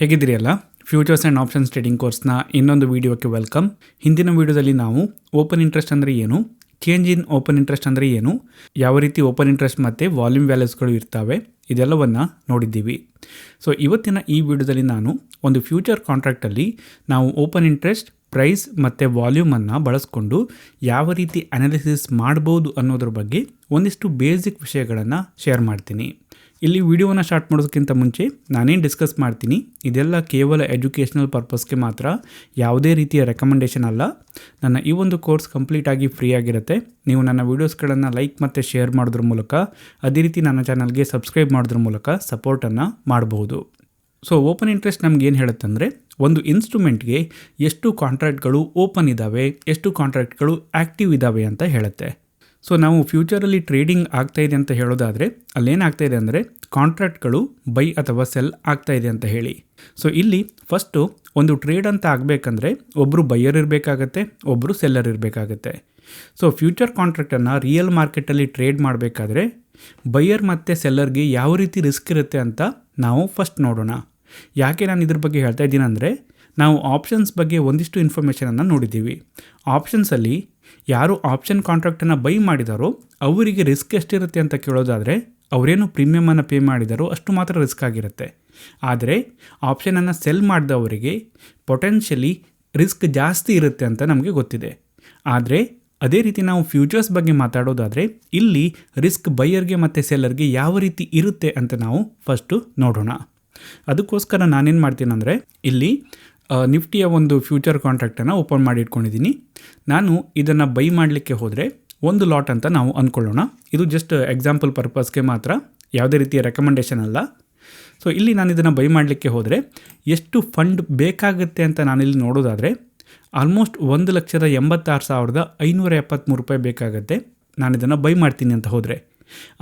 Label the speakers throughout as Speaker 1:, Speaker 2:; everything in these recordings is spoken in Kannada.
Speaker 1: ಹೇಗಿದ್ದೀರಿ ಅಲ್ಲ? ಫ್ಯೂಚರ್ಸ್ ಆ್ಯಂಡ್ ಆಪ್ಷನ್ಸ್ ಟ್ರೇಡಿಂಗ್ ಕೋರ್ಸ್ನ ಇನ್ನೊಂದು ವೀಡಿಯೋಕ್ಕೆ ವೆಲ್ಕಮ್. ಹಿಂದಿನ ವೀಡಿಯೋದಲ್ಲಿ ನಾವು ಓಪನ್ ಇಂಟ್ರೆಸ್ಟ್ ಅಂದರೆ ಏನು, ಚೇಂಜ್ ಇನ್ ಓಪನ್ ಇಂಟ್ರೆಸ್ಟ್ ಅಂದರೆ ಏನು, ಯಾವ ರೀತಿ ಓಪನ್ ಇಂಟ್ರೆಸ್ಟ್ ಮತ್ತು ವಾಲ್ಯೂಮ್ ವ್ಯಾಲ್ಯೂಸ್ಗಳು ಇರ್ತವೆ, ಇದೆಲ್ಲವನ್ನು ನೋಡಿದ್ದೀವಿ. ಸೊ ಇವತ್ತಿನ ಈ ವಿಡಿಯೋದಲ್ಲಿ ನಾನು ಒಂದು ಫ್ಯೂಚರ್ ಕಾಂಟ್ರಾಕ್ಟಲ್ಲಿ ನಾವು ಓಪನ್ ಇಂಟ್ರೆಸ್ಟ್, ಪ್ರೈಸ್ ಮತ್ತು ವಾಲ್ಯೂಮನ್ನು ಬಳಸ್ಕೊಂಡು ಯಾವ ರೀತಿ ಅನಾಲಿಸಿಸ್ ಮಾಡ್ಬೋದು ಅನ್ನೋದ್ರ ಬಗ್ಗೆ ಒಂದಿಷ್ಟು ಬೇಸಿಕ್ ವಿಷಯಗಳನ್ನು ಶೇರ್ ಮಾಡ್ತೀನಿ. ಇಲ್ಲಿ ವಿಡಿಯೋನ ಸ್ಟಾರ್ಟ್ ಮಾಡೋದಕ್ಕಿಂತ ಮುಂಚೆ ನಾನೇನು ಡಿಸ್ಕಸ್ ಮಾಡ್ತೀನಿ ಇದೆಲ್ಲ ಕೇವಲ ಎಜುಕೇಷನಲ್ ಪರ್ಪಸ್ಗೆ ಮಾತ್ರ, ಯಾವುದೇ ರೀತಿಯ ರೆಕಮೆಂಡೇಷನ್ ಅಲ್ಲ. ನನ್ನ ಈ ಒಂದು ಕೋರ್ಸ್ ಕಂಪ್ಲೀಟಾಗಿ ಫ್ರೀ ಆಗಿರುತ್ತೆ. ನೀವು ನನ್ನ ವೀಡಿಯೋಸ್ಗಳನ್ನು ಲೈಕ್ ಮತ್ತು ಶೇರ್ ಮಾಡೋದ್ರ ಮೂಲಕ, ಅದೇ ರೀತಿ ನನ್ನ ಚಾನಲ್ಗೆ ಸಬ್ಸ್ಕ್ರೈಬ್ ಮಾಡೋದ್ರ ಮೂಲಕ ಸಪೋರ್ಟನ್ನು ಮಾಡಬಹುದು. ಸೊ ಓಪನ್ ಇಂಟ್ರೆಸ್ಟ್ ನಮ್ಗೆ ಏನು ಹೇಳುತ್ತಂದರೆ, ಒಂದು ಇನ್ಸ್ಟ್ರೂಮೆಂಟ್ಗೆ ಎಷ್ಟು ಕಾಂಟ್ರಾಕ್ಟ್ಗಳು ಓಪನ್ ಇದ್ದಾವೆ, ಎಷ್ಟು ಕಾಂಟ್ರಾಕ್ಟ್ಗಳು ಆ್ಯಕ್ಟಿವ್ ಇದ್ದಾವೆ ಅಂತ ಹೇಳುತ್ತೆ. ಸೊ ನಾವು ಫ್ಯೂಚರಲ್ಲಿ ಟ್ರೇಡಿಂಗ್ ಆಗ್ತಾಯಿದೆ ಅಂತ ಹೇಳೋದಾದರೆ ಅಲ್ಲೇನಾಗ್ತಾಯಿದೆ ಅಂದರೆ ಕಾಂಟ್ರಾಕ್ಟ್ಗಳು ಬೈ ಅಥವಾ ಸೆಲ್ ಆಗ್ತಾಯಿದೆ ಅಂತ ಹೇಳಿ. ಸೊ ಇಲ್ಲಿ ಫಸ್ಟು ಒಂದು ಟ್ರೇಡ್ ಅಂತ ಆಗಬೇಕಂದ್ರೆ ಒಬ್ಬರು ಬೈಯರ್ ಇರಬೇಕಾಗತ್ತೆ, ಒಬ್ಬರು ಸೆಲ್ಲರ್ ಇರಬೇಕಾಗತ್ತೆ. ಸೊ ಫ್ಯೂಚರ್ ಕಾಂಟ್ರಾಕ್ಟನ್ನು ರಿಯಲ್ ಮಾರ್ಕೆಟಲ್ಲಿ ಟ್ರೇಡ್ ಮಾಡಬೇಕಾದ್ರೆ ಬೈಯರ್ ಮತ್ತು ಸೆಲ್ಲರ್ಗೆ ಯಾವ ರೀತಿ ರಿಸ್ಕ್ ಇರುತ್ತೆ ಅಂತ ನಾವು ಫಸ್ಟ್ ನೋಡೋಣ. ಯಾಕೆ ನಾನು ಇದ್ರ ಬಗ್ಗೆ ಹೇಳ್ತಾ ಇದ್ದೀನಿ ಅಂದರೆ, ನಾವು ಆಪ್ಷನ್ಸ್ ಬಗ್ಗೆ ಒಂದಿಷ್ಟು ಇನ್ಫಾರ್ಮೇಷನನ್ನು ನೋಡಿದ್ದೀವಿ. ಆಪ್ಷನ್ಸಲ್ಲಿ ಯಾರು ಆಪ್ಷನ್ ಕಾಂಟ್ರಾಕ್ಟನ್ನು ಬೈ ಮಾಡಿದಾರೋ ಅವರಿಗೆ ರಿಸ್ಕ್ ಎಷ್ಟಿರುತ್ತೆ ಅಂತ ಕೇಳೋದಾದರೆ, ಅವರೇನು ಪ್ರೀಮಿಯಮನ್ನು ಪೇ ಮಾಡಿದಾರೋ ಅಷ್ಟು ಮಾತ್ರ ರಿಸ್ಕ್ ಆಗಿರುತ್ತೆ. ಆದರೆ ಆಪ್ಷನನ್ನು ಸೆಲ್ ಮಾಡಿದವರಿಗೆ ಪೊಟೆನ್ಷಿಯಲಿ ರಿಸ್ಕ್ ಜಾಸ್ತಿ ಇರುತ್ತೆ ಅಂತ ನಮಗೆ ಗೊತ್ತಿದೆ. ಆದರೆ ಅದೇ ರೀತಿ ನಾವು ಫ್ಯೂಚರ್ಸ್ ಬಗ್ಗೆ ಮಾತಾಡೋದಾದರೆ ಇಲ್ಲಿ ರಿಸ್ಕ್ ಬೈಯರ್ಗೆ ಮತ್ತು ಸೆಲ್ಲರ್ಗೆ ಯಾವ ರೀತಿ ಇರುತ್ತೆ ಅಂತ ನಾವು ಫಸ್ಟು ನೋಡೋಣ. ಅದಕ್ಕೋಸ್ಕರ ನಾನೇನು ಮಾಡ್ತೀನಿ ಅಂದರೆ, ಇಲ್ಲಿ ನಿಫ್ಟಿಯ ಒಂದು ಫ್ಯೂಚರ್ ಕಾಂಟ್ರಾಕ್ಟನ್ನು ಓಪನ್ ಮಾಡಿ ಇಟ್ಕೊಂಡಿದ್ದೀನಿ. ನಾನು ಇದನ್ನು ಬೈ ಮಾಡಲಿಕ್ಕೆ ಹೋದರೆ ಒಂದು ಲಾಟ್ ಅಂತ ನಾವು ಅಂದ್ಕೊಳ್ಳೋಣ. ಇದು ಜಸ್ಟ್ ಎಕ್ಸಾಂಪಲ್ ಪರ್ಪಸ್ಗೆ ಮಾತ್ರ, ಯಾವುದೇ ರೀತಿಯ ರೆಕಮೆಂಡೇಷನ್ ಅಲ್ಲ. ಸೊ ಇಲ್ಲಿ ನಾನು ಇದನ್ನು ಬೈ ಮಾಡಲಿಕ್ಕೆ ಹೋದರೆ ಎಷ್ಟು ಫಂಡ್ ಬೇಕಾಗುತ್ತೆ ಅಂತ ನಾನಿಲ್ಲಿ ನೋಡೋದಾದರೆ ಆಲ್ಮೋಸ್ಟ್ 1,86,573 ರೂಪಾಯಿ ಬೇಕಾಗುತ್ತೆ. ನಾನು ಇದನ್ನು ಬೈ ಮಾಡ್ತೀನಿ ಅಂತ ಹೋದರೆ.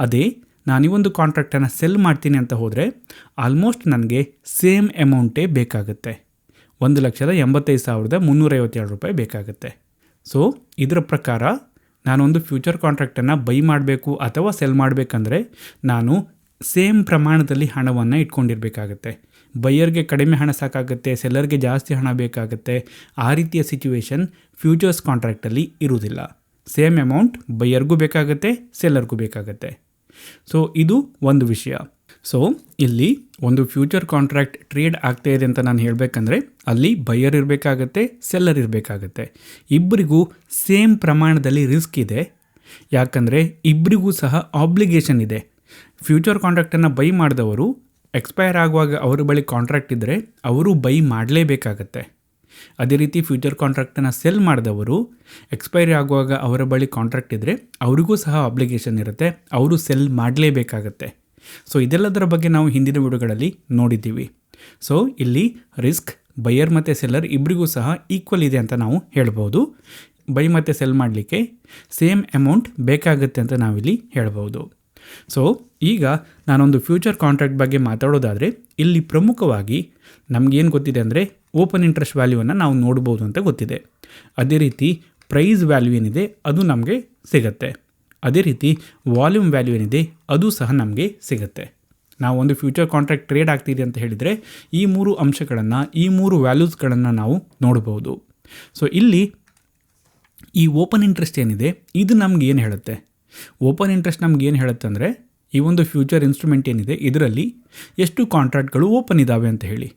Speaker 1: ಅದೇ ನಾನು ಈ ಒಂದು ಕಾಂಟ್ರಾಕ್ಟನ್ನು ಸೆಲ್ ಮಾಡ್ತೀನಿ ಅಂತ ಹೋದರೆ ಆಲ್ಮೋಸ್ಟ್ ನನಗೆ ಸೇಮ್ ಅಮೌಂಟೇ ಬೇಕಾಗುತ್ತೆ, 1,85,357 ರೂಪಾಯಿ ಬೇಕಾಗುತ್ತೆ. ಸೊ ಇದರ ಪ್ರಕಾರ ನಾನೊಂದು ಫ್ಯೂಚರ್ ಕಾಂಟ್ರಾಕ್ಟನ್ನು ಬೈ ಮಾಡಬೇಕು ಅಥವಾ ಸೆಲ್ ಮಾಡಬೇಕಂದ್ರೆ ನಾನು ಸೇಮ್ ಪ್ರಮಾಣದಲ್ಲಿ ಹಣವನ್ನು ಇಟ್ಕೊಂಡಿರಬೇಕಾಗತ್ತೆ. ಬೈಯರ್ಗೆ ಕಡಿಮೆ ಹಣ ಸಾಕಾಗುತ್ತೆ, ಸೆಲ್ಲರ್ಗೆ ಜಾಸ್ತಿ ಹಣ ಬೇಕಾಗುತ್ತೆ. ಆ ರೀತಿಯ ಸಿಚುವೇಶನ್ ಫ್ಯೂಚರ್ಸ್ ಕಾಂಟ್ರಾಕ್ಟಲ್ಲಿ ಇರುವುದಿಲ್ಲ. ಸೇಮ್ ಅಮೌಂಟ್ ಬೈಯರ್ಗೂ ಬೇಕಾಗುತ್ತೆ, ಸೆಲ್ಲರ್ಗೂ ಬೇಕಾಗುತ್ತೆ. ಸೊ ಇದು ಒಂದು ವಿಷಯ. ಸೊ ಇಲ್ಲಿ ಒಂದು ಫ್ಯೂಚರ್ ಕಾಂಟ್ರಾಕ್ಟ್ ಟ್ರೇಡ್ ಆಗ್ತಾ ಇದೆ ಅಂತ ನಾನು ಹೇಳಬೇಕಂದ್ರೆ ಅಲ್ಲಿ ಬೈಯರ್ ಇರಬೇಕಾಗತ್ತೆ, ಸೆಲ್ಲರ್ ಇರಬೇಕಾಗತ್ತೆ. ಇಬ್ಬರಿಗೂ ಸೇಮ್ ಪ್ರಮಾಣದಲ್ಲಿ ರಿಸ್ಕ್ ಇದೆ. ಯಾಕಂದರೆ ಇಬ್ಬರಿಗೂ ಸಹ ಆಬ್ಲಿಗೇಷನ್ ಇದೆ. ಫ್ಯೂಚರ್ ಕಾಂಟ್ರಾಕ್ಟನ್ನು ಬೈ ಮಾಡಿದವರು ಎಕ್ಸ್ಪೈರ್ ಆಗುವಾಗ ಅವರ ಬಳಿ ಕಾಂಟ್ರಾಕ್ಟ್ ಇದ್ದರೆ ಅವರು ಬೈ ಮಾಡಲೇಬೇಕಾಗತ್ತೆ. ಅದೇ ರೀತಿ ಫ್ಯೂಚರ್ ಕಾಂಟ್ರಾಕ್ಟನ್ನು ಸೆಲ್ ಮಾಡಿದವರು ಎಕ್ಸ್ಪೈರಿ ಆಗುವಾಗ ಅವರ ಬಳಿ ಕಾಂಟ್ರಾಕ್ಟ್ ಇದ್ದರೆ ಅವರಿಗೂ ಸಹ ಆಬ್ಲಿಗೇಷನ್ ಇರುತ್ತೆ, ಅವರು ಸೆಲ್ ಮಾಡಲೇಬೇಕಾಗತ್ತೆ. ಸೊ ಇದೆಲ್ಲದರ ಬಗ್ಗೆ ನಾವು ಹಿಂದಿನ ವಿಡಿಯೋಗಳಲ್ಲಿ ನೋಡಿದ್ದೀವಿ. ಸೊ ಇಲ್ಲಿ ರಿಸ್ಕ್ ಬೈಯರ್ ಮತ್ತು ಸೆಲ್ಲರ್ ಇಬ್ಬರಿಗೂ ಸಹ ಈಕ್ವಲ್ ಇದೆ ಅಂತ ನಾವು ಹೇಳ್ಬೋದು. ಬೈ ಮತ್ತು ಸೆಲ್ ಮಾಡಲಿಕ್ಕೆ ಸೇಮ್ ಅಮೌಂಟ್ ಬೇಕಾಗುತ್ತೆ ಅಂತ ನಾವಿಲ್ಲಿ ಹೇಳ್ಬೋದು. ಸೊ ಈಗ ನಾನೊಂದು ಫ್ಯೂಚರ್ ಕಾಂಟ್ರಾಕ್ಟ್ ಬಗ್ಗೆ ಮಾತಾಡೋದಾದರೆ ಇಲ್ಲಿ ಪ್ರಮುಖವಾಗಿ ನಮಗೇನು ಗೊತ್ತಿದೆ ಅಂದರೆ ಓಪನ್ ಇಂಟ್ರೆಸ್ಟ್ ವ್ಯಾಲ್ಯೂವನ್ನು ನಾವು ನೋಡ್ಬೋದು ಅಂತ ಗೊತ್ತಿದೆ. ಅದೇ ರೀತಿ ಪ್ರೈಸ್ ವ್ಯಾಲ್ಯೂ ಏನಿದೆ ಅದು ನಮಗೆ ಸಿಗುತ್ತೆ. ಅದೇ ರೀತಿ ವಾಲ್ಯೂಮ್ ವ್ಯಾಲ್ಯೂ ಏನಿದೆ ಅದು ಸಹ ನಮಗೆ ಸಿಗುತ್ತೆ. ನಾವು ಒಂದು ಫ್ಯೂಚರ್ ಕಾಂಟ್ರಾಕ್ಟ್ ಟ್ರೇಡ್ ಆಗ್ತಿದೆ ಅಂತ ಹೇಳಿದರೆ ಈ ಮೂರು ಅಂಶಗಳನ್ನು, ಈ ಮೂರು ವ್ಯಾಲ್ಯೂಸ್ಗಳನ್ನು ನಾವು ನೋಡ್ಬೋದು. ಸೊ ಇಲ್ಲಿ ಈ ಓಪನ್ ಇಂಟ್ರೆಸ್ಟ್ ಏನಿದೆ ಇದು ನಮ್ಗೆ ಏನು ಹೇಳುತ್ತೆ? ಓಪನ್ ಇಂಟ್ರೆಸ್ಟ್ ನಮ್ಗೆ ಏನು ಹೇಳುತ್ತೆ ಅಂದರೆ, ಈ ಒಂದು ಫ್ಯೂಚರ್ ಇನ್ಸ್ಟ್ರೂಮೆಂಟ್ ಏನಿದೆ ಇದರಲ್ಲಿ ಎಷ್ಟು ಕಾಂಟ್ರಾಕ್ಟ್ಗಳು ಓಪನ್ ಇದ್ದಾವೆ ಅಂತ ಹೇಳಿ.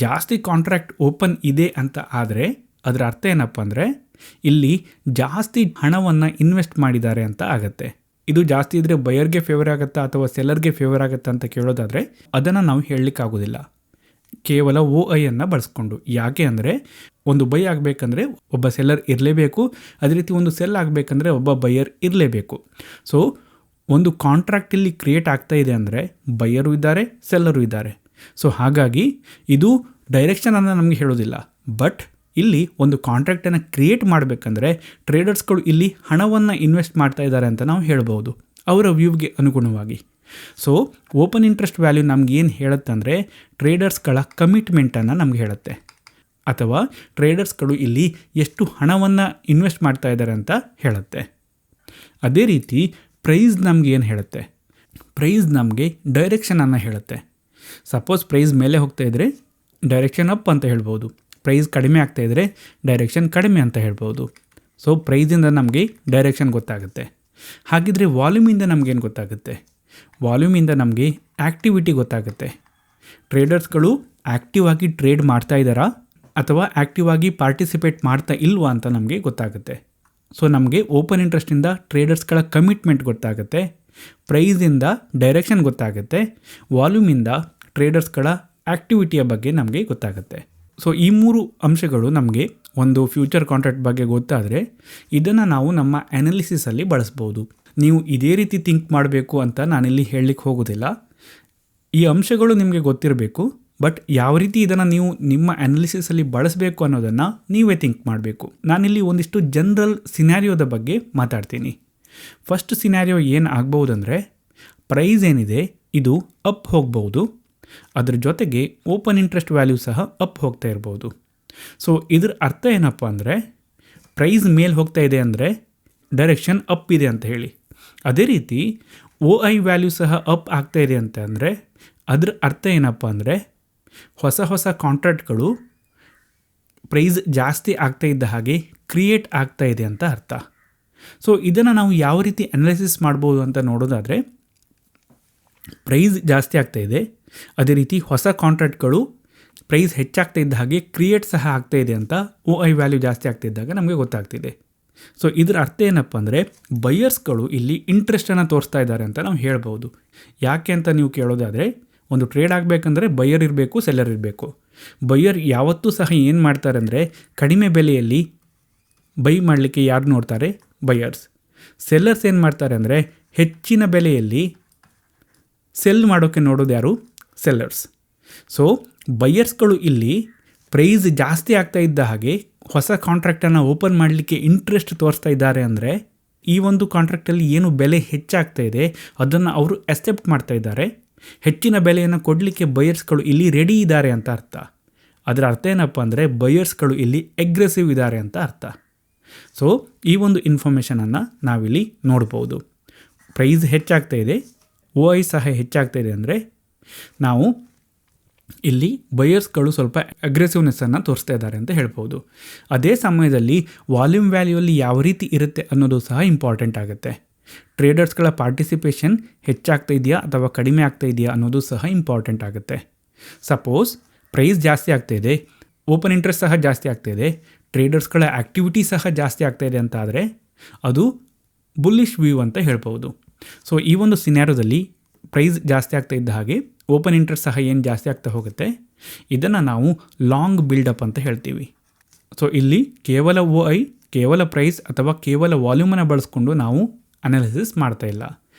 Speaker 1: ಜಾಸ್ತಿ ಕಾಂಟ್ರಾಕ್ಟ್ ಓಪನ್ ಇದೆ ಅಂತ ಆದರೆ ಅದರ ಅರ್ಥ ಏನಪ್ಪ ಅಂದರೆ ಇಲ್ಲಿ ಜಾಸ್ತಿ ಹಣವನ್ನು ಇನ್ವೆಸ್ಟ್ ಮಾಡಿದ್ದಾರೆ ಅಂತ ಆಗುತ್ತೆ. ಇದು ಜಾಸ್ತಿ ಇದ್ದರೆ ಬೈಯರ್ಗೆ ಫೇವರ್ ಆಗುತ್ತಾ ಅಥವಾ ಸೆಲ್ಲರ್ಗೆ ಫೇವರ್ ಆಗುತ್ತಾ ಅಂತ ಕೇಳೋದಾದರೆ ಅದನ್ನು ನಾವು ಹೇಳಲಿಕ್ಕಾಗೋದಿಲ್ಲ ಕೇವಲ OIಯನ್ನು ಬಳಸ್ಕೊಂಡು. ಯಾಕೆ ಅಂದರೆ ಒಂದು ಬೈ ಆಗಬೇಕಂದ್ರೆ ಒಬ್ಬ ಸೆಲ್ಲರ್ ಇರಲೇಬೇಕು, ಅದೇ ರೀತಿ ಒಂದು ಸೆಲ್ ಆಗಬೇಕಂದ್ರೆ ಒಬ್ಬ ಬೈಯರ್ ಇರಲೇಬೇಕು. ಸೊ ಒಂದು ಕಾಂಟ್ರಾಕ್ಟ್ ಇಲ್ಲಿ ಕ್ರಿಯೇಟ್ ಆಗ್ತಾ ಇದೆ ಅಂದರೆ ಬೈಯರು ಇದ್ದಾರೆ, ಸೆಲ್ಲರು ಇದ್ದಾರೆ. ಸೊ ಹಾಗಾಗಿ ಇದು ಡೈರೆಕ್ಷನನ್ನು ನಮಗೆ ಹೇಳೋದಿಲ್ಲ. ಬಟ್ ಇಲ್ಲಿ ಒಂದು ಕಾಂಟ್ರಾಕ್ಟನ್ನು ಕ್ರಿಯೇಟ್ ಮಾಡಬೇಕಂದ್ರೆ ಟ್ರೇಡರ್ಸ್ಗಳು ಇಲ್ಲಿ ಹಣವನ್ನು ಇನ್ವೆಸ್ಟ್ ಮಾಡ್ತಾ ಇದ್ದಾರೆ ಅಂತ ನಾವು ಹೇಳ್ಬೋದು ಅವರ ವ್ಯೂವ್ಗೆ ಅನುಗುಣವಾಗಿ. ಸೊ ಓಪನ್ ಇಂಟ್ರೆಸ್ಟ್ ವ್ಯಾಲ್ಯೂ ನಮ್ಗೆ ಏನು ಹೇಳುತ್ತಂದರೆ ಟ್ರೇಡರ್ಸ್ಗಳ ಕಮಿಟ್ಮೆಂಟನ್ನು ನಮ್ಗೆ ಹೇಳುತ್ತೆ, ಅಥವಾ ಟ್ರೇಡರ್ಸ್ಗಳು ಇಲ್ಲಿ ಎಷ್ಟು ಹಣವನ್ನು ಇನ್ವೆಸ್ಟ್ ಮಾಡ್ತಾ ಇದ್ದಾರೆ ಅಂತ ಹೇಳುತ್ತೆ. ಅದೇ ರೀತಿ ಪ್ರೈಸ್ ನಮ್ಗೆ ಏನು ಹೇಳುತ್ತೆ? ಪ್ರೈಸ್ ನಮಗೆ ಡೈರೆಕ್ಷನನ್ನು ಹೇಳುತ್ತೆ. ಸಪೋಸ್ ಪ್ರೈಸ್ ಮೇಲೆ ಹೋಗ್ತಾ ಇದ್ದರೆ ಡೈರೆಕ್ಷನ್ ಅಪ್ ಅಂತ ಹೇಳ್ಬೋದು. ಪ್ರೈಸ್ ಕಡಿಮೆ ಆಗ್ತಾ ಇದ್ದರೆ ಡೈರೆಕ್ಷನ್ ಕಡಿಮೆ ಅಂತ ಹೇಳ್ಬೋದು. ಸೊ ಪ್ರೈಸಿಂದ ನಮಗೆ ಡೈರೆಕ್ಷನ್ ಗೊತ್ತಾಗುತ್ತೆ. ಹಾಗಿದ್ರೆ ವಾಲ್ಯೂಮಿಂದ ನಮಗೇನು ಗೊತ್ತಾಗುತ್ತೆ? ವಾಲ್ಯೂಮಿಂದ ನಮಗೆ ಆ್ಯಕ್ಟಿವಿಟಿ ಗೊತ್ತಾಗುತ್ತೆ. ಟ್ರೇಡರ್ಸ್ಗಳು ಆ್ಯಕ್ಟಿವ್ ಆಗಿ ಟ್ರೇಡ್ ಮಾಡ್ತಾ ಇದ್ದಾರಾ ಅಥವಾ ಆ್ಯಕ್ಟಿವ್ ಆಗಿ ಪಾರ್ಟಿಸಿಪೇಟ್ ಮಾಡ್ತಾ ಇಲ್ವಾ ಅಂತ ನಮಗೆ ಗೊತ್ತಾಗುತ್ತೆ. ಸೊ ನಮಗೆ ಓಪನ್ ಇಂಟ್ರೆಸ್ಟಿಂದ ಟ್ರೇಡರ್ಸ್ಗಳ ಕಮಿಟ್ಮೆಂಟ್ ಗೊತ್ತಾಗುತ್ತೆ, ಪ್ರೈಸಿಂದ ಡೈರೆಕ್ಷನ್ ಗೊತ್ತಾಗುತ್ತೆ, ವಾಲ್ಯೂಮಿಂದ ಟ್ರೇಡರ್ಸ್ಗಳ ಆ್ಯಕ್ಟಿವಿಟಿಯ ಬಗ್ಗೆ ನಮಗೆ ಗೊತ್ತಾಗುತ್ತೆ. ಸೊ ಈ 3 ಅಂಶಗಳು ನಮಗೆ ಒಂದು ಫ್ಯೂಚರ್ ಕಾಂಟ್ರಾಕ್ಟ್ ಬಗ್ಗೆ ಗೊತ್ತಾದರೆ ಇದನ್ನು ನಾವು ನಮ್ಮ ಅನಾಲಿಸಿಸಲ್ಲಿ ಬಳಸ್ಬೋದು. ನೀವು ಇದೇ ರೀತಿ ಥಿಂಕ್ ಮಾಡಬೇಕು ಅಂತ ನಾನಿಲ್ಲಿ ಹೇಳಲಿಕ್ಕೆ ಹೋಗೋದಿಲ್ಲ. ಈ ಅಂಶಗಳು ನಿಮಗೆ ಗೊತ್ತಿರಬೇಕು, ಬಟ್ ಯಾವ ರೀತಿ ಇದನ್ನು ನೀವು ನಿಮ್ಮ ಅನಾಲಿಸಿಸಲ್ಲಿ ಬಳಸಬೇಕು ಅನ್ನೋದನ್ನು ನೀವೇ ಥಿಂಕ್ ಮಾಡಬೇಕು. ನಾನಿಲ್ಲಿ ಒಂದಿಷ್ಟು ಜನರಲ್ ಸಿನಾರಿಯೋದ ಬಗ್ಗೆ ಮಾತಾಡ್ತೀನಿ. ಫಸ್ಟ್ ಸಿನಾರಿಯೋ ಏನು ಆಗ್ಬೋದಂದರೆ, ಪ್ರೈಸ್ ಏನಿದೆ ಇದು ಅಪ್ ಹೋಗ್ಬೋದು, ಅದ್ರ ಜೊತೆಗೆ ಓಪನ್ ಇಂಟ್ರೆಸ್ಟ್ ವ್ಯಾಲ್ಯೂ ಸಹ ಅಪ್ ಹೋಗ್ತಾ ಇರ್ಬೋದು. ಸೊ ಇದ್ರ ಅರ್ಥ ಏನಪ್ಪ ಅಂದರೆ, ಪ್ರೈಸ್ ಮೇಲೆ ಹೋಗ್ತಾ ಇದೆ ಅಂದರೆ ಡೈರೆಕ್ಷನ್ ಅಪ್ ಇದೆ ಅಂತ ಹೇಳಿ. ಅದೇ ರೀತಿ OI ವ್ಯಾಲ್ಯೂ ಸಹ ಅಪ್ ಆಗ್ತಾ ಇದೆ ಅಂತ ಅಂದರೆ ಅದ್ರ ಅರ್ಥ ಏನಪ್ಪ ಅಂದರೆ, ಹೊಸ ಕಾಂಟ್ರಾಕ್ಟ್ಗಳು ಪ್ರೈಸ್ ಜಾಸ್ತಿ ಆಗ್ತಾ ಇದ್ದ ಹಾಗೆ ಕ್ರಿಯೇಟ್ ಆಗ್ತಾ ಇದೆ ಅಂತ ಅರ್ಥ. ಸೊ ಇದನ್ನು ನಾವು ಯಾವ ರೀತಿ ಅನಾಲಿಸಿಸ್ ಮಾಡ್ಬೋದು ಅಂತ ನೋಡೋದಾದರೆ, ಪ್ರೈಸ್ ಜಾಸ್ತಿ ಆಗ್ತಾ ಇದೆ, ಅದೇ ರೀತಿ ಹೊಸ ಕಾಂಟ್ರಾಕ್ಟ್ಗಳು ಪ್ರೈಸ್ ಹೆಚ್ಚಾಗ್ತಾ ಇದ್ದ ಹಾಗೆ ಕ್ರಿಯೇಟ್ ಸಹ ಆಗ್ತಾ ಇದೆ ಅಂತ OI ವ್ಯಾಲ್ಯೂ ಜಾಸ್ತಿ ಆಗ್ತಿದ್ದಾಗ ನಮಗೆ ಗೊತ್ತಾಗ್ತಿದೆ. ಸೊ ಇದರ ಅರ್ಥ ಏನಪ್ಪ ಅಂದರೆ, ಬೈಯರ್ಸ್ಗಳು ಇಲ್ಲಿ ಇಂಟ್ರೆಸ್ಟನ್ನು ತೋರಿಸ್ತಾ ಇದ್ದಾರೆ ಅಂತ ನಾವು ಹೇಳ್ಬೋದು. ಯಾಕೆ ಅಂತ ನೀವು ಕೇಳೋದಾದರೆ, ಒಂದು ಟ್ರೇಡ್ ಆಗಬೇಕಂದ್ರೆ ಬೈಯರ್ ಇರಬೇಕು, ಸೆಲ್ಲರ್ ಇರಬೇಕು. ಬೈಯರ್ ಯಾವತ್ತೂ ಸಹ ಏನು ಮಾಡ್ತಾರೆ ಅಂದರೆ, ಕಡಿಮೆ ಬೆಲೆಯಲ್ಲಿ ಬೈ ಮಾಡಲಿಕ್ಕೆ ಯಾರು ನೋಡ್ತಾರೆ? ಬೈಯರ್ಸ್. ಸೆಲ್ಲರ್ಸ್ ಏನು ಮಾಡ್ತಾರೆ ಅಂದರೆ, ಹೆಚ್ಚಿನ ಬೆಲೆಯಲ್ಲಿ ಸೆಲ್ ಮಾಡೋಕ್ಕೆ ನೋಡೋದು ಯಾರು? ಸೆಲ್ಲರ್ಸ್. ಸೊ ಬೈಯರ್ಸ್ಗಳು ಇಲ್ಲಿ ಪ್ರೈಸ್ ಜಾಸ್ತಿ ಆಗ್ತಾ ಇದ್ದ ಹಾಗೆ ಹೊಸ ಕಾಂಟ್ರಾಕ್ಟನ್ನು ಓಪನ್ ಮಾಡಲಿಕ್ಕೆ ಇಂಟ್ರೆಸ್ಟ್ ತೋರಿಸ್ತಾ ಇದ್ದಾರೆ ಅಂದರೆ, ಈ ಒಂದು ಕಾಂಟ್ರಾಕ್ಟಲ್ಲಿ ಏನು ಬೆಲೆ ಹೆಚ್ಚಾಗ್ತಾ ಇದೆ ಅದನ್ನು ಅವರು ಅಕ್ಸೆಪ್ಟ್ ಮಾಡ್ತಾ ಇದ್ದಾರೆ, ಹೆಚ್ಚಿನ ಬೆಲೆಯನ್ನು ಕೊಡಲಿಕ್ಕೆ ಬೈಯರ್ಸ್ಗಳು ಇಲ್ಲಿ ರೆಡಿ ಇದ್ದಾರೆ ಅಂತ ಅರ್ಥ. ಅದರ ಅರ್ಥ ಏನಪ್ಪ ಅಂದರೆ, ಬೈಯರ್ಸ್ಗಳು ಇಲ್ಲಿ ಅಗ್ರೆಸಿವ್ ಇದ್ದಾರೆ ಅಂತ ಅರ್ಥ. ಸೊ ಈ ಒಂದು ಇನ್ಫಾರ್ಮೇಷನನ್ನು ನಾವಿಲ್ಲಿ ನೋಡ್ಬೋದು. ಪ್ರೈಸ್ ಹೆಚ್ಚಾಗ್ತಾ ಇದೆ, OI ಸಹ ಹೆಚ್ಚಾಗ್ತಾ ಇದೆ ಅಂದರೆ ನಾವು ಇಲ್ಲಿ ಬೈಯರ್ಸ್ಗಳು ಸ್ವಲ್ಪ ಅಗ್ರೆಸಿವ್ನೆಸ್ಸನ್ನು ತೋರಿಸ್ತಾ ಇದ್ದಾರೆ ಅಂತ ಹೇಳ್ಬೋದು. ಅದೇ ಸಮಯದಲ್ಲಿ ವಾಲ್ಯೂಮ್ ವ್ಯಾಲ್ಯೂಯಲ್ಲಿ ಯಾವ ರೀತಿ ಇರುತ್ತೆ ಅನ್ನೋದು ಸಹ ಇಂಪಾರ್ಟೆಂಟ್ ಆಗುತ್ತೆ. ಟ್ರೇಡರ್ಸ್ಗಳ ಪಾರ್ಟಿಸಿಪೇಷನ್ ಹೆಚ್ಚಾಗ್ತಾ ಇದೆಯಾ ಅಥವಾ ಕಡಿಮೆ ಆಗ್ತಾ ಇದೆಯಾ ಅನ್ನೋದು ಸಹ ಇಂಪಾರ್ಟೆಂಟ್ ಆಗುತ್ತೆ. ಸಪೋಸ್ ಪ್ರೈಸ್ ಜಾಸ್ತಿ ಆಗ್ತಾ ಇದೆ, ಓಪನ್ ಇಂಟ್ರೆಸ್ಟ್ ಸಹ ಜಾಸ್ತಿ ಆಗ್ತಾ ಇದೆ, ಟ್ರೇಡರ್ಸ್ಗಳ ಆ್ಯಕ್ಟಿವಿಟಿ ಸಹ ಜಾಸ್ತಿ ಆಗ್ತಾ ಇದೆ ಅಂತ ಆದರೆ ಅದು ಬುಲ್ಲಿಶ್ ವ್ಯೂ ಅಂತ ಹೇಳ್ಬೋದು. ಸೊ ಈ ಒಂದು ಸಿನಾರಿಯೋದಲ್ಲಿ ಪ್ರೈಸ್ ಜಾಸ್ತಿ ಆಗ್ತಾ ಇದ್ದ ಹಾಗೆ ಓಪನ್ ಇಂಟ್ರೆಸ್ಟ್ ಸಹ ಏನು ಜಾಸ್ತಿ ಆಗ್ತಾ ಹೋಗುತ್ತೆ, ಇದನ್ನು ನಾವು ಲಾಂಗ್ ಬಿಲ್ಡಪ್ ಅಂತ ಹೇಳ್ತೀವಿ. ಸೊ ಇಲ್ಲಿ ಕೇವಲ OI, ಕೇವಲ ಪ್ರೈಸ್ ಅಥವಾ ಕೇವಲ ವಾಲ್ಯೂಮನ್ನು ಬಳಸ್ಕೊಂಡು ನಾವು ಅನಾಲಿಸಿಸ್ ಮಾಡ್ತಾ ಇಲ್ಲ.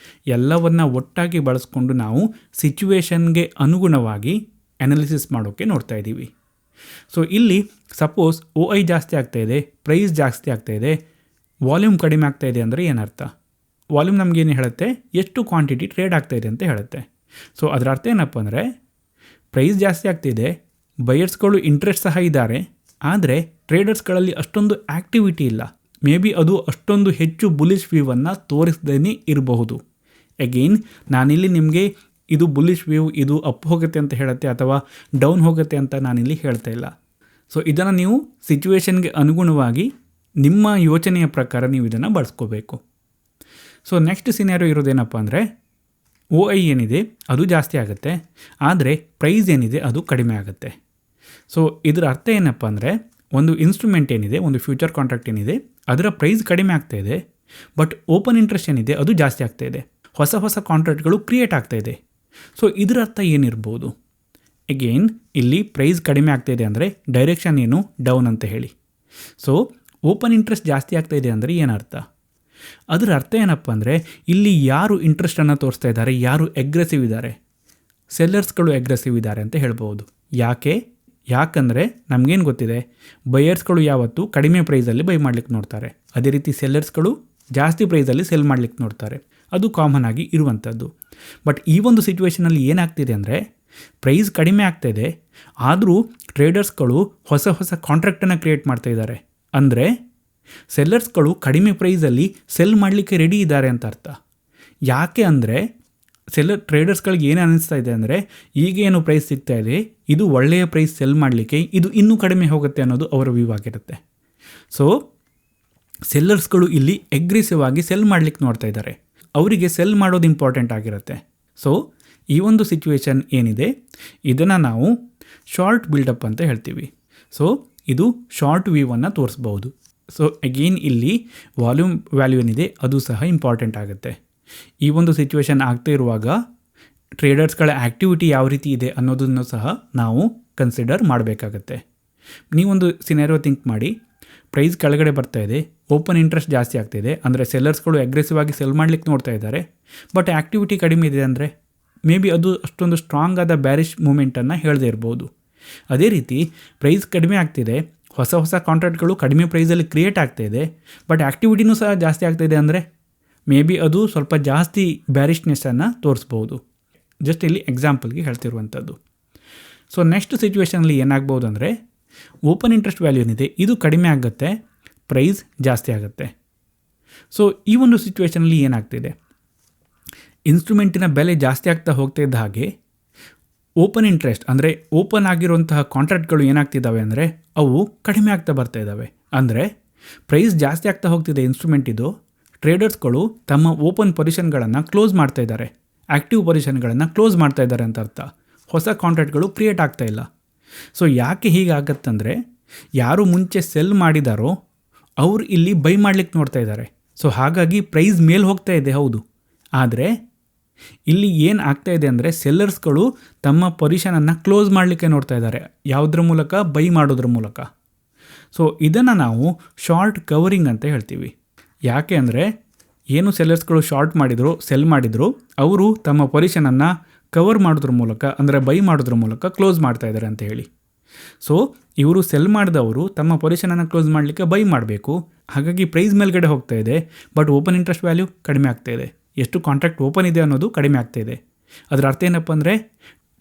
Speaker 1: ಎಲ್ಲವನ್ನ ಒಟ್ಟಾಗಿ ಬಳಸ್ಕೊಂಡು ನಾವು ಸಿಚುವೇಶನ್ಗೆ ಅನುಗುಣವಾಗಿ ಅನಾಲಿಸಿಸ್ ಮಾಡೋಕ್ಕೆ ನೋಡ್ತಾ ಇದ್ದೀವಿ. ಸೊ ಇಲ್ಲಿ ಸಪೋಸ್ OI ಜಾಸ್ತಿ ಆಗ್ತಾ ಇದೆ, ಪ್ರೈಸ್ ಜಾಸ್ತಿ ಆಗ್ತಾ ಇದೆ, ವಾಲ್ಯೂಮ್ ಕಡಿಮೆ ಆಗ್ತಾ ಇದೆ ಅಂದರೆ ಏನರ್ಥ? ವಾಲ್ಯೂಮ್ ನಮಗೇನು ಹೇಳುತ್ತೆ? ಎಷ್ಟು ಕ್ವಾಂಟಿಟಿ ಟ್ರೇಡ್ ಆಗ್ತಾ ಇದೆ ಅಂತ ಹೇಳುತ್ತೆ. ಸೊ ಅದರ ಅರ್ಥ ಏನಪ್ಪ ಅಂದರೆ, ಪ್ರೈಸ್ ಜಾಸ್ತಿ ಆಗ್ತಿದೆ, ಬೈಯರ್ಸ್ಗಳು ಇಂಟ್ರೆಸ್ಟ್ ಸಹ ಇದ್ದಾರೆ, ಆದರೆ ಟ್ರೇಡರ್ಸ್ಗಳಲ್ಲಿ ಅಷ್ಟೊಂದು ಆ್ಯಕ್ಟಿವಿಟಿ ಇಲ್ಲ. ಮೇ ಬಿ ಅದು ಅಷ್ಟೊಂದು ಹೆಚ್ಚು ಬುಲಿಶ್ ವ್ಯೂವನ್ನು ತೋರಿಸದೇ ಇರಬಹುದು. ಅಗೇನ್ ನಾನಿಲ್ಲಿ ನಿಮಗೆ ಇದು ಬುಲಿಶ್ ವ್ಯೂ, ಇದು ಅಪ್ ಹೋಗುತ್ತೆ ಅಂತ ಹೇಳುತ್ತೆ ಅಥವಾ ಡೌನ್ ಹೋಗುತ್ತೆ ಅಂತ ನಾನಿಲ್ಲಿ ಹೇಳ್ತಾ ಇಲ್ಲ. ಸೊ ಇದನ್ನು ನೀವು ಸಿಚುವೇಶನ್ಗೆ ಅನುಗುಣವಾಗಿ ನಿಮ್ಮ ಯೋಚನೆಯ ಪ್ರಕಾರ ನೀವು ಇದನ್ನು ಬಳಸ್ಕೋಬೇಕು. ಸೊ ನೆಕ್ಸ್ಟ್ ಸಿನಾರಿಯೋ ಇರೋದೇನಪ್ಪ ಅಂದರೆ, OI ಏನಿದೆ ಅದು ಜಾಸ್ತಿ ಆಗುತ್ತೆ, ಆದರೆ ಪ್ರೈಸ್ ಏನಿದೆ ಅದು ಕಡಿಮೆ ಆಗುತ್ತೆ. ಸೊ ಇದರ ಅರ್ಥ ಏನಪ್ಪ ಅಂದರೆ, ಒಂದು ಇನ್ಸ್ಟ್ರೂಮೆಂಟ್ ಏನಿದೆ, ಒಂದು ಫ್ಯೂಚರ್ ಕಾಂಟ್ರಾಕ್ಟ್ ಏನಿದೆ, ಅದರ ಪ್ರೈಸ್ ಕಡಿಮೆ ಆಗ್ತಾ ಇದೆ, ಬಟ್ ಓಪನ್ ಇಂಟ್ರೆಸ್ಟ್ ಏನಿದೆ ಅದು ಜಾಸ್ತಿ ಆಗ್ತಾ ಇದೆ, ಹೊಸ ಕಾಂಟ್ರಾಕ್ಟ್ಗಳು ಕ್ರಿಯೇಟ್ ಆಗ್ತಾ ಇದೆ. ಸೊ ಇದರ ಅರ್ಥ ಏನಿರ್ಬೋದು? ಅಗೇನ್ ಇಲ್ಲಿ ಪ್ರೈಸ್ ಕಡಿಮೆ ಆಗ್ತಾ ಇದೆ ಅಂದರೆ ಡೈರೆಕ್ಷನ್ ಏನು? ಡೌನ್ ಅಂತ ಹೇಳಿ. ಸೊ ಓಪನ್ ಇಂಟ್ರೆಸ್ಟ್ ಜಾಸ್ತಿ ಆಗ್ತಾ ಇದೆ ಅಂದರೆ ಏನರ್ಥ? ಅದರ ಅರ್ಥ ಏನಪ್ಪ ಅಂದರೆ, ಇಲ್ಲಿ ಯಾರು ಇಂಟ್ರೆಸ್ಟನ್ನು ತೋರಿಸ್ತಾ ಇದ್ದಾರೆ, ಯಾರು ಅಗ್ರೆಸಿವ್ ಇದ್ದಾರೆ? ಸೆಲ್ಲರ್ಸ್ಗಳು ಅಗ್ರೆಸಿವ್ ಇದ್ದಾರೆ ಅಂತ ಹೇಳ್ಬೋದು. ಯಾಕಂದರೆ ನಮಗೇನು ಗೊತ್ತಿದೆ, ಬೈಯರ್ಸ್ಗಳು ಯಾವತ್ತೂ ಕಡಿಮೆ ಪ್ರೈಸಲ್ಲಿ ಬೈ ಮಾಡ್ಲಿಕ್ಕೆ ನೋಡ್ತಾರೆ, ಅದೇ ರೀತಿ ಸೆಲ್ಲರ್ಸ್ಗಳು ಜಾಸ್ತಿ ಪ್ರೈಸಲ್ಲಿ ಸೆಲ್ ಮಾಡ್ಲಿಕ್ಕೆ ನೋಡ್ತಾರೆ. ಅದು ಕಾಮನ್ ಆಗಿ ಇರುವಂಥದ್ದು. ಬಟ್ ಈ ಒಂದು ಸಿಚುವೇಷನಲ್ಲಿ ಏನಾಗ್ತಿದೆ ಅಂದರೆ, ಪ್ರೈಸ್ ಕಡಿಮೆ ಆಗ್ತಾಯಿದೆ, ಆದರೂ ಟ್ರೇಡರ್ಸ್ಗಳು ಹೊಸ ಕಾಂಟ್ರಾಕ್ಟನ್ನು ಕ್ರಿಯೇಟ್ ಮಾಡ್ತಾ ಇದ್ದಾರೆ. ಅಂದರೆ ಸೆಲ್ಲರ್ಸ್ಗಳು ಕಡಿಮೆ ಪ್ರೈಸಲ್ಲಿ ಸೆಲ್ ಮಾಡಲಿಕ್ಕೆ ರೆಡಿ ಇದ್ದಾರೆ ಅಂತ ಅರ್ಥ. ಯಾಕೆ ಅಂದರೆ ಟ್ರೇಡರ್ಸ್ಗಳಿಗೆ ಏನು ಅನ್ನಿಸ್ತಾ ಇದೆ ಅಂದರೆ ಈಗೇನು ಪ್ರೈಸ್ ಸಿಗ್ತಾ ಇದೆ ಇದು ಒಳ್ಳೆಯ ಪ್ರೈಸ್ ಸೆಲ್ ಮಾಡಲಿಕ್ಕೆ ಇದು ಇನ್ನೂ ಕಡಿಮೆ ಹೋಗುತ್ತೆ ಅನ್ನೋದು ಅವರ ವ್ಯೂ ಆಗಿರುತ್ತೆ. ಸೊ ಸೆಲ್ಲರ್ಸ್ಗಳು ಇಲ್ಲಿ ಅಗ್ರೆಸಿವ್ ಆಗಿ ಸೆಲ್ ಮಾಡಲಿಕ್ಕೆ ನೋಡ್ತಾ ಇದ್ದಾರೆ, ಅವರಿಗೆ ಸೆಲ್ ಮಾಡೋದು ಇಂಪಾರ್ಟೆಂಟ್ ಆಗಿರುತ್ತೆ. ಸೊ ಈ ಒಂದು ಸಿಚುವೇಶನ್ ಏನಿದೆ ಇದನ್ನು ನಾವು ಶಾರ್ಟ್ ಬಿಲ್ಡಪ್ ಅಂತ ಹೇಳ್ತೀವಿ. ಸೊ ಇದು ಶಾರ್ಟ್ ವ್ಯೂವನ್ನು ತೋರಿಸ್ಬೋದು. ಸೊ ಅಗೇನ್ ಇಲ್ಲಿ ವಾಲ್ಯೂಮ್ ವ್ಯಾಲ್ಯೂ ಏನಿದೆ ಅದು ಸಹ ಇಂಪಾರ್ಟೆಂಟ್ ಆಗುತ್ತೆ. ಈ ಒಂದು ಸಿಚುವೇಶನ್ ಆಗ್ತಾ ಇರುವಾಗ ಟ್ರೇಡರ್ಸ್ಗಳ ಆ್ಯಕ್ಟಿವಿಟಿ ಯಾವ ರೀತಿ ಇದೆ ಅನ್ನೋದನ್ನು ಸಹ ನಾವು ಕನ್ಸಿಡರ್ ಮಾಡಬೇಕಾಗತ್ತೆ. ನೀವೊಂದು ಸಿನಾರಿಯೋ ಥಿಂಕ್ ಮಾಡಿ, ಪ್ರೈಸ್ ಕೆಳಗಡೆ ಬರ್ತಾ ಇದೆ, ಓಪನ್ ಇಂಟ್ರೆಸ್ಟ್ ಜಾಸ್ತಿ ಆಗ್ತಾಯಿದೆ, ಅಂದರೆ ಸೆಲ್ಲರ್ಸ್ಗಳು ಅಗ್ರೆಸಿವ್ ಆಗಿ ಸೆಲ್ ಮಾಡಲಿಕ್ಕೆ ನೋಡ್ತಾ ಇದ್ದಾರೆ, ಬಟ್ ಆ್ಯಕ್ಟಿವಿಟಿ ಕಡಿಮೆ ಇದೆ ಅಂದರೆ ಮೇ ಬಿ ಅದು ಅಷ್ಟೊಂದು ಸ್ಟ್ರಾಂಗ್ ಆದ ಬ್ಯಾರಿಶ್ ಮೂಮೆಂಟನ್ನು ಹೇಳದೇ ಇರ್ಬೋದು. ಅದೇ ರೀತಿ ಪ್ರೈಸ್ ಕಡಿಮೆ ಆಗ್ತಿದೆ, ಹೊಸ ಕಾಂಟ್ರಾಕ್ಟ್ಗಳು ಕಡಿಮೆ ಪ್ರೈಸಲ್ಲಿ ಕ್ರಿಯೇಟ್ ಆಗ್ತಾಯಿದೆ, ಬಟ್ ಆ್ಯಕ್ಟಿವಿಟಿನೂ ಸಹ ಜಾಸ್ತಿ ಆಗ್ತಾಯಿದೆ ಅಂದರೆ ಮೇ ಬಿ ಅದು ಸ್ವಲ್ಪ ಜಾಸ್ತಿ ಬ್ಯಾರಿಶ್ನೆಸ್ಸನ್ನು ತೋರಿಸ್ಬೋದು. ಜಸ್ಟ್ ಇಲ್ಲಿ ಎಕ್ಸಾಂಪಲ್ಗೆ ಹೇಳ್ತಿರುವಂಥದ್ದು. ಸೊ ನೆಕ್ಸ್ಟ್ ಸಿಚುವೇಷನಲ್ಲಿ ಏನಾಗ್ಬೋದು ಅಂದರೆ ಓಪನ್ ಇಂಟ್ರೆಸ್ಟ್ ವ್ಯಾಲ್ಯೂ ಏನಿದೆ ಇದು ಕಡಿಮೆ ಆಗುತ್ತೆ, ಪ್ರೈಸ್ ಜಾಸ್ತಿ ಆಗುತ್ತೆ. ಸೊ ಈ ಒಂದು ಸಿಚುವೇಷನಲ್ಲಿ ಏನಾಗ್ತಿದೆ, ಇನ್ಸ್ಟ್ರೂಮೆಂಟಿನ ಬೆಲೆ ಜಾಸ್ತಿ ಆಗ್ತಾ ಹೋಗ್ತಾ ಇದ್ದ ಹಾಗೆ ಓಪನ್ ಇಂಟ್ರೆಸ್ಟ್ ಅಂದರೆ ಓಪನ್ ಆಗಿರುವಂತಹ ಕಾಂಟ್ರಾಕ್ಟ್ಗಳು ಏನಾಗ್ತಿದ್ದಾವೆ ಅಂದರೆ ಅವು ಕಡಿಮೆ ಆಗ್ತಾ ಬರ್ತಾ ಇದ್ದಾವೆ. ಅಂದರೆ ಪ್ರೈಸ್ ಜಾಸ್ತಿ ಆಗ್ತಾ ಹೋಗ್ತಿದೆ ಇನ್ಸ್ಟ್ರೂಮೆಂಟ್ ಇದು, ಟ್ರೇಡರ್ಸ್ಗಳು ತಮ್ಮ ಓಪನ್ ಪೊಸಿಷನ್ಗಳನ್ನು ಕ್ಲೋಸ್ ಮಾಡ್ತಾ ಇದ್ದಾರೆ, ಆ್ಯಕ್ಟಿವ್ ಪೊಸಿಷನ್ಗಳನ್ನು ಕ್ಲೋಸ್ ಮಾಡ್ತಾ ಇದ್ದಾರೆ ಅಂತ ಅರ್ಥ. ಹೊಸ ಕಾಂಟ್ರಾಕ್ಟ್ಗಳು ಕ್ರಿಯೇಟ್ ಆಗ್ತಾ ಇಲ್ಲ. ಸೊ ಯಾಕೆ ಹೀಗಾಗತ್ತಂದರೆ ಯಾರು ಮುಂಚೆ ಸೆಲ್ ಮಾಡಿದಾರೋ ಅವರು ಇಲ್ಲಿ ಬೈ ಮಾಡ್ಲಿಕ್ಕೆ ನೋಡ್ತಾ ಇದ್ದಾರೆ. ಸೊ ಹಾಗಾಗಿ ಪ್ರೈಸ್ ಮೇಲೆ ಹೋಗ್ತಾ ಇದೆ ಹೌದು, ಆದರೆ ಇಲ್ಲಿ ಏನು ಆಗ್ತಾ ಇದೆ ಅಂದರೆ ಸೆಲ್ಲರ್ಸ್ಗಳು ತಮ್ಮ ಪೊಸಿಷನನ್ನು ಕ್ಲೋಸ್ ಮಾಡಲಿಕ್ಕೆ ನೋಡ್ತಾ ಇದ್ದಾರೆ. ಯಾವುದ್ರ ಮೂಲಕ? ಬೈ ಮಾಡೋದ್ರ ಮೂಲಕ. ಸೊ ಇದನ್ನು ನಾವು ಶಾರ್ಟ್ ಕವರಿಂಗ್ ಅಂತ ಹೇಳ್ತೀವಿ. ಯಾಕೆ ಅಂದರೆ ಏನು ಸೆಲ್ಲರ್ಸ್ಗಳು ಶಾರ್ಟ್ ಮಾಡಿದ್ರು, ಸೆಲ್ ಮಾಡಿದ್ರು, ಅವರು ತಮ್ಮ ಪೊಸಿಷನನ್ನು ಕವರ್ ಮಾಡೋದ್ರ ಮೂಲಕ ಅಂದರೆ ಬೈ ಮಾಡೋದ್ರ ಮೂಲಕ ಕ್ಲೋಸ್ ಮಾಡ್ತಾ ಇದ್ದಾರೆ ಅಂತ ಹೇಳಿ. ಸೊ ಇವರು ಸೆಲ್ ಮಾಡಿದವರು ತಮ್ಮ ಪೊಸಿಷನನ್ನು ಕ್ಲೋಸ್ ಮಾಡಲಿಕ್ಕೆ ಬೈ ಮಾಡಬೇಕು, ಹಾಗಾಗಿ ಪ್ರೈಸ್ ಮೇಲ್ಗಡೆ ಹೋಗ್ತಾ ಇದೆ, ಬಟ್ ಓಪನ್ ಇಂಟ್ರೆಸ್ಟ್ ವ್ಯಾಲ್ಯೂ ಕಡಿಮೆ ಆಗ್ತಾ ಇದೆ. ಎಷ್ಟು ಕಾಂಟ್ರಾಕ್ಟ್ ಓಪನ್ ಇದೆ ಅನ್ನೋದು ಕಡಿಮೆ ಆಗ್ತಾ ಇದೆ. ಅದರ ಅರ್ಥ ಏನಪ್ಪ ಅಂದರೆ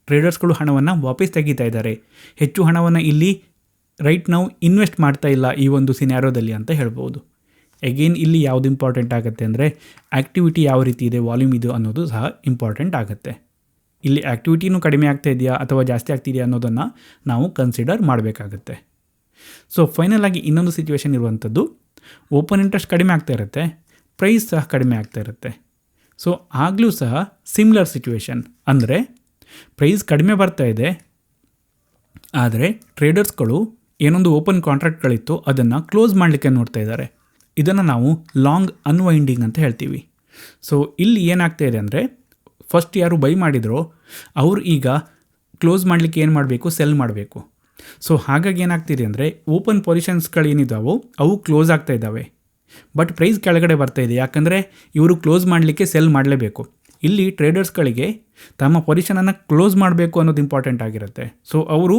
Speaker 1: ಟ್ರೇಡರ್ಸ್ಗಳು ಹಣವನ್ನು ವಾಪಸ್ ತೆಗಿತಾ ಇದ್ದಾರೆ, ಹೆಚ್ಚು ಹಣವನ್ನು ಇಲ್ಲಿ ರೈಟ್ ನಾವು ಇನ್ವೆಸ್ಟ್ ಮಾಡ್ತಾ ಇಲ್ಲ ಈ ಒಂದು ಸಿನಾರಿಯೋದಲ್ಲಿ ಅಂತ ಹೇಳ್ಬೋದು. ಎಗೇನ್ ಇಲ್ಲಿ ಯಾವುದು ಇಂಪಾರ್ಟೆಂಟ್ ಆಗುತ್ತೆ ಅಂದರೆ ಆ್ಯಕ್ಟಿವಿಟಿ ಯಾವ ರೀತಿ ಇದೆ, ವಾಲ್ಯೂಮ್ ಇದು ಅನ್ನೋದು ಸಹ ಇಂಪಾರ್ಟೆಂಟ್ ಆಗುತ್ತೆ. ಇಲ್ಲಿ ಆ್ಯಕ್ಟಿವಿಟಿನೂ ಕಡಿಮೆ ಆಗ್ತಾ ಇದೆಯಾ ಅಥವಾ ಜಾಸ್ತಿ ಆಗ್ತಿದೆಯಾ ಅನ್ನೋದನ್ನು ನಾವು ಕನ್ಸಿಡರ್ ಮಾಡಬೇಕಾಗತ್ತೆ. ಸೊ ಫೈನಲ್ ಆಗಿ ಇನ್ನೊಂದು ಸಿಚುವೇಶನ್ ಇರುವಂಥದ್ದು, ಓಪನ್ ಇಂಟ್ರೆಸ್ಟ್ ಕಡಿಮೆ ಆಗ್ತಾ ಇರುತ್ತೆ, ಪ್ರೈಸ್ ಸಹ ಕಡಿಮೆ ಆಗ್ತಾ ಇರುತ್ತೆ. ಸೊ ಆಗಲೂ ಸಹ ಸಿಮಿಲರ್ ಸಿಚುವೇಶನ್, ಅಂದರೆ ಪ್ರೈಸ್ ಕಡಿಮೆ ಬರ್ತಾ ಇದೆ, ಆದರೆ ಟ್ರೇಡರ್ಸ್ಗಳು ಏನೊಂದು ಓಪನ್ ಕಾಂಟ್ರಾಕ್ಟ್ಗಳಿತ್ತು ಅದನ್ನು ಕ್ಲೋಸ್ ಮಾಡಲಿಕ್ಕೆ ನೋಡ್ತಾ ಇದ್ದಾರೆ. ಇದನ್ನು ನಾವು ಲಾಂಗ್ ಅನ್ವೈಂಡಿಂಗ್ ಅಂತ ಹೇಳ್ತೀವಿ. ಸೊ ಇಲ್ಲಿ ಏನಾಗ್ತಾ ಇದೆ ಅಂದರೆ ಫಸ್ಟ್ ಯಾರು ಬೈ ಮಾಡಿದ್ರೋ ಅವರು ಈಗ ಕ್ಲೋಸ್ ಮಾಡಲಿಕ್ಕೆ ಏನು ಮಾಡಬೇಕು, ಸೆಲ್ ಮಾಡಬೇಕು. ಸೊ ಹಾಗಾಗಿ ಏನಾಗ್ತಿದೆ ಅಂದರೆ ಓಪನ್ ಪೊಸಿಷನ್ಸ್ಗಳೇನಿದ್ದಾವೋ ಅವು ಕ್ಲೋಸ್ ಆಗ್ತಾ ಇದ್ದಾವೆ, ಬಟ್ ಪ್ರೈಸ್ ಕೆಳಗಡೆ ಬರ್ತಾ ಇದೆ. ಯಾಕಂದರೆ ಇವರು ಕ್ಲೋಸ್ ಮಾಡಲಿಕ್ಕೆ ಸೆಲ್ ಮಾಡಲೇಬೇಕು. ಇಲ್ಲಿ ಟ್ರೇಡರ್ಸ್ಗಳಿಗೆ ತಮ್ಮ ಪೊಸಿಷನನ್ನು ಕ್ಲೋಸ್ ಮಾಡಬೇಕು ಅನ್ನೋದು ಇಂಪಾರ್ಟೆಂಟ್ ಆಗಿರುತ್ತೆ. ಸೊ ಅವರು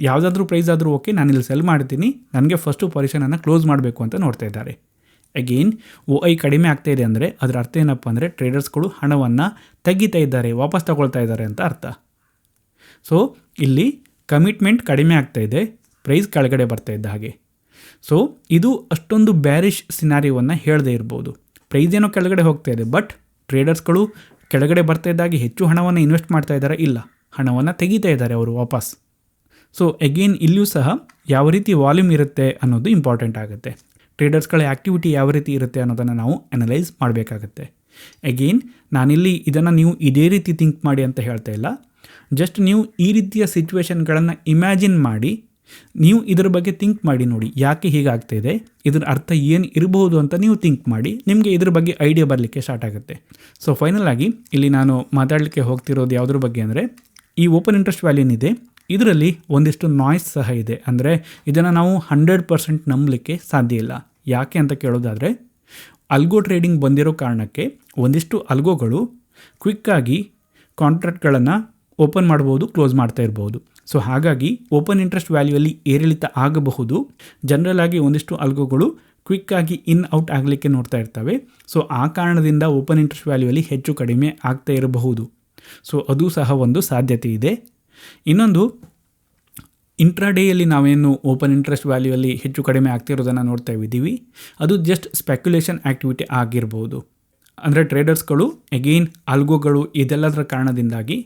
Speaker 1: ಯಾವುದಾದ್ರೂ ಪ್ರೈಸ್ ಆದರೂ ಓಕೆ, ನಾನಿಲ್ಲಿ ಸೆಲ್ ಮಾಡ್ತೀನಿ, ನನಗೆ ಫಸ್ಟು ಪೊಸಿಷನನ್ನು ಕ್ಲೋಸ್ ಮಾಡಬೇಕು ಅಂತ ನೋಡ್ತಾ ಇದ್ದಾರೆ. ಅಗೇನ್ OI ಕಡಿಮೆ ಆಗ್ತಾ ಇದೆ ಅಂದರೆ ಅದರ ಅರ್ಥ ಏನಪ್ಪ ಅಂದರೆ ಟ್ರೇಡರ್ಸ್ಗಳು ಹಣವನ್ನು ತೆಗಿತಾ ಇದ್ದಾರೆ, ವಾಪಸ್ ತಗೊಳ್ತಾ ಇದ್ದಾರೆ ಅಂತ ಅರ್ಥ. ಸೊ ಇಲ್ಲಿ ಕಮಿಟ್ಮೆಂಟ್ ಕಡಿಮೆ ಆಗ್ತಾ ಇದೆ, ಪ್ರೈಸ್ ಕೆಳಗಡೆ ಬರ್ತಾ ಇದ್ದ ಹಾಗೆ. ಸೊ ಇದು ಅಷ್ಟೊಂದು ಬ್ಯಾರಿಶ್ ಸಿನಾರಿಯೋವನ್ನು ಹೇಳದೇ ಇರ್ಬೋದು. ಪ್ರೈಸ್ ಏನೋ ಕೆಳಗಡೆ ಹೋಗ್ತಾ ಇದೆ, ಬಟ್ ಟ್ರೇಡರ್ಸ್ಗಳು ಕೆಳಗಡೆ ಬರ್ತಾ ಇದ್ದಾಗೆ ಹೆಚ್ಚು ಹಣವನ್ನು ಇನ್ವೆಸ್ಟ್ ಮಾಡ್ತಾ ಇದ್ದಾರೆ, ಇಲ್ಲ, ಹಣವನ್ನು ತೆಗಿತಾ ಇದ್ದಾರೆ ಅವರು ವಾಪಸ್. ಸೊ ಅಗೇನ್ ಇಲ್ಲಿಯೂ ಸಹ ಯಾವ ರೀತಿ ವಾಲ್ಯೂಮ್ ಇರುತ್ತೆ ಅನ್ನೋದು ಇಂಪಾರ್ಟೆಂಟ್ ಆಗುತ್ತೆ. ಟ್ರೇಡರ್ಸ್ಗಳ ಆ್ಯಕ್ಟಿವಿಟಿ ಯಾವ ರೀತಿ ಇರುತ್ತೆ ಅನ್ನೋದನ್ನು ನಾವು ಅನಲೈಸ್ ಮಾಡಬೇಕಾಗತ್ತೆ. ಅಗೇನ್ ನಾನಿಲ್ಲಿ ಇದನ್ನು ನೀವು ಇದೇ ರೀತಿ ಥಿಂಕ್ ಮಾಡಿ ಅಂತ ಹೇಳ್ತಾ ಇಲ್ಲ, ಜಸ್ಟ್ ನೀವು ಈ ರೀತಿಯ ಸಿಚುವೇಶನ್ಗಳನ್ನು ಇಮ್ಯಾಜಿನ್ ಮಾಡಿ ನೀವು ಇದರ ಬಗ್ಗೆ ಥಿಂಕ್ ಮಾಡಿ ನೋಡಿ, ಯಾಕೆ ಹೀಗಾಗ್ತಾಯಿದೆ, ಇದರ ಅರ್ಥ ಏನು ಇರಬಹುದು ಅಂತ ನೀವು ಥಿಂಕ್ ಮಾಡಿ, ನಿಮಗೆ ಇದ್ರ ಬಗ್ಗೆ ಐಡಿಯಾ ಬರಲಿಕ್ಕೆ ಸ್ಟಾರ್ಟ್ ಆಗುತ್ತೆ. ಸೊ ಫೈನಲ್ ಆಗಿ ಇಲ್ಲಿ ನಾನು ಮಾತಾಡಲಿಕ್ಕೆ ಹೋಗ್ತಿರೋದು ಯಾವುದ್ರ ಬಗ್ಗೆ ಅಂದರೆ ಈ ಓಪನ್ ಇಂಟ್ರೆಸ್ಟ್ ವ್ಯಾಲ್ಯೂ ಏನಿದೆ ಇದರಲ್ಲಿ ಒಂದಿಷ್ಟು ನಾಯ್ಸ್ ಸಹ ಇದೆ. ಅಂದರೆ ಇದನ್ನು ನಾವು 100% ನಂಬಲಿಕ್ಕೆ ಸಾಧ್ಯ ಇಲ್ಲ. ಯಾಕೆ ಅಂತ ಕೇಳೋದಾದರೆ ಅಲ್ಗೋ ಟ್ರೇಡಿಂಗ್ ಬಂದಿರೋ ಕಾರಣಕ್ಕೆ ಒಂದಿಷ್ಟು ಅಲ್ಗೋಗಳು ಕ್ವಿಕ್ಕಾಗಿ ಕಾಂಟ್ರಾಕ್ಟ್ಗಳನ್ನು ಓಪನ್ ಮಾಡ್ಬೋದು, ಕ್ಲೋಸ್ ಮಾಡ್ತಾ ಇರ್ಬೋದು. ಸೊ ಹಾಗಾಗಿ ಓಪನ್ ಇಂಟ್ರೆಸ್ಟ್ ವ್ಯಾಲ್ಯೂಯಲ್ಲಿ ಏರಿಳಿತ ಆಗಬಹುದು. ಜನರಲ್ ಆಗಿ ಒಂದಿಷ್ಟು ಅಲ್ಗೋಗಳು ಕ್ವಿಕ್ಕಾಗಿ ಇನ್ ಔಟ್ ಆಗಲಿಕ್ಕೆ ನೋಡ್ತಾ ಇರ್ತವೆ. ಸೊ ಆ ಕಾರಣದಿಂದ ಓಪನ್ ಇಂಟ್ರೆಸ್ಟ್ ವ್ಯಾಲ್ಯೂಯಲ್ಲಿ ಹೆಚ್ಚು ಕಡಿಮೆ ಆಗ್ತಾ ಇರಬಹುದು. ಸೊ ಅದು ಸಹ ಒಂದು ಸಾಧ್ಯತೆ ಇದೆ. ಇನ್ನೊಂದು, ಇಂಟ್ರಾಡೇಯಲ್ಲಿ ನಾವೇನು ಓಪನ್ ಇಂಟ್ರೆಸ್ಟ್ ವ್ಯಾಲ್ಯೂಯಲ್ಲಿ ಹೆಚ್ಚು ಕಡಿಮೆ ಆಗ್ತಿರೋದನ್ನು ನೋಡ್ತಾ ಇದ್ದೀವಿ, ಅದು ಜಸ್ಟ್ ಸ್ಪೆಕ್ಯುಲೇಷನ್ ಆ್ಯಕ್ಟಿವಿಟಿ ಆಗಿರ್ಬೋದು. ಅಂದರೆ ಟ್ರೇಡರ್ಸ್ಗಳು ಎಗೈನ್ ಆಲ್ಗೋಗಳು ಇದೆಲ್ಲದರ ಕಾರಣದಿಂದಾಗಿ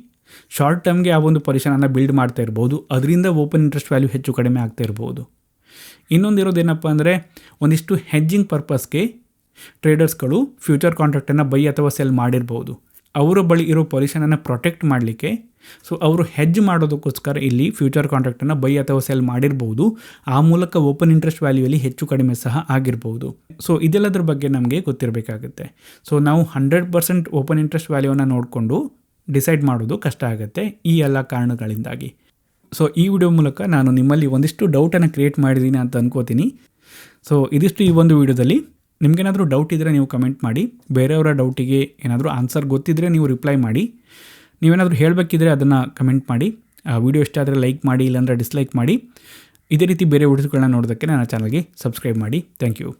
Speaker 1: ಶಾರ್ಟ್ ಟರ್ಮ್ಗೆ ಆ ಒಂದು ಪೊಸಿಷನನ್ನು ಬಿಲ್ಡ್ ಮಾಡ್ತಾ ಇರ್ಬೋದು. ಅದರಿಂದ ಓಪನ್ ಇಂಟ್ರೆಸ್ಟ್ ವ್ಯಾಲ್ಯೂ ಹೆಚ್ಚು ಕಡಿಮೆ ಆಗ್ತಾ ಇರ್ಬೋದು. ಇನ್ನೊಂದಿರೋದೇನಪ್ಪ ಅಂದರೆ ಒಂದಿಷ್ಟು ಹೆಡ್ಜಿಂಗ್ ಪರ್ಪಸ್ಗೆ ಟ್ರೇಡರ್ಸ್ಗಳು ಫ್ಯೂಚರ್ ಕಾಂಟ್ರಾಕ್ಟನ್ನು ಬೈ ಅಥವಾ ಸೆಲ್ ಮಾಡಿರ್ಬೋದು. ಅವರ ಬಳಿ ಇರೋ ಪೊಸಿಷನನ್ನು ಪ್ರೊಟೆಕ್ಟ್ ಮಾಡಲಿಕ್ಕೆ ಸೊ ಅವರು ಹೆಡ್ಜ್ ಮಾಡೋದಕ್ಕೋಸ್ಕರ ಇಲ್ಲಿ ಫ್ಯೂಚರ್ ಕಾಂಟ್ರಾಕ್ಟನ್ನು ಬೈ ಅಥವಾ ಸೆಲ್ ಮಾಡಿರ್ಬೋದು. ಆ ಮೂಲಕ ಓಪನ್ ಇಂಟ್ರೆಸ್ಟ್ ವ್ಯಾಲ್ಯೂಯಲ್ಲಿ ಹೆಚ್ಚು ಕಡಿಮೆ ಸಹ ಆಗಿರ್ಬೋದು. ಸೊ ಇದೆಲ್ಲದರ ಬಗ್ಗೆ ನಮಗೆ ಗೊತ್ತಿರಬೇಕಾಗುತ್ತೆ. ಸೊ ನಾವು 100% ಓಪನ್ ಇಂಟ್ರೆಸ್ಟ್ ವ್ಯಾಲ್ಯೂವನ್ನು ನೋಡಿಕೊಂಡು ಡಿಸೈಡ್ ಮಾಡೋದು ಕಷ್ಟ ಆಗುತ್ತೆ ಈ ಎಲ್ಲ ಕಾರಣಗಳಿಂದಾಗಿ. ಸೊ ಈ ವಿಡಿಯೋ ಮೂಲಕ ನಾನು ನಿಮ್ಮಲ್ಲಿ ಒಂದಿಷ್ಟು ಡೌಟನ್ನು ಕ್ರಿಯೇಟ್ ಮಾಡಿದ್ದೀನಿ ಅಂತ ಅನ್ಕೋತೀನಿ. ಸೊ ಇದಿಷ್ಟು ಈ ಒಂದು ವಿಡಿಯೋದಲ್ಲಿ. ನಿಮಗೇನಾದರೂ ಡೌಟ್ ಇದ್ದರೆ ನೀವು ಕಮೆಂಟ್ ಮಾಡಿ. ಬೇರೆಯವರ ಡೌಟಿಗೆ ಏನಾದರೂ ಆನ್ಸರ್ ಗೊತ್ತಿದ್ದರೆ ನೀವು ರಿಪ್ಲೈ ಮಾಡಿ. ನೀವೇನಾದರೂ ಹೇಳಬೇಕಿದ್ರೆ ಅದನ್ನು ಕಮೆಂಟ್ ಮಾಡಿ. ವಿಡಿಯೋ ಇಷ್ಟ ಆದರೆ ಲೈಕ್ ಮಾಡಿ, ಇಲ್ಲಾಂದರೆ ಡಿಸ್ಲೈಕ್ ಮಾಡಿ. ಇದೇ ರೀತಿ ಬೇರೆ ವಿಡಿಯೋಸ್ಗಳನ್ನ ನೋಡೋದಕ್ಕೆ ನನ್ನ ಚಾನಲ್ಗೆ ಸಬ್ಸ್ಕ್ರೈಬ್ ಮಾಡಿ. Thank you.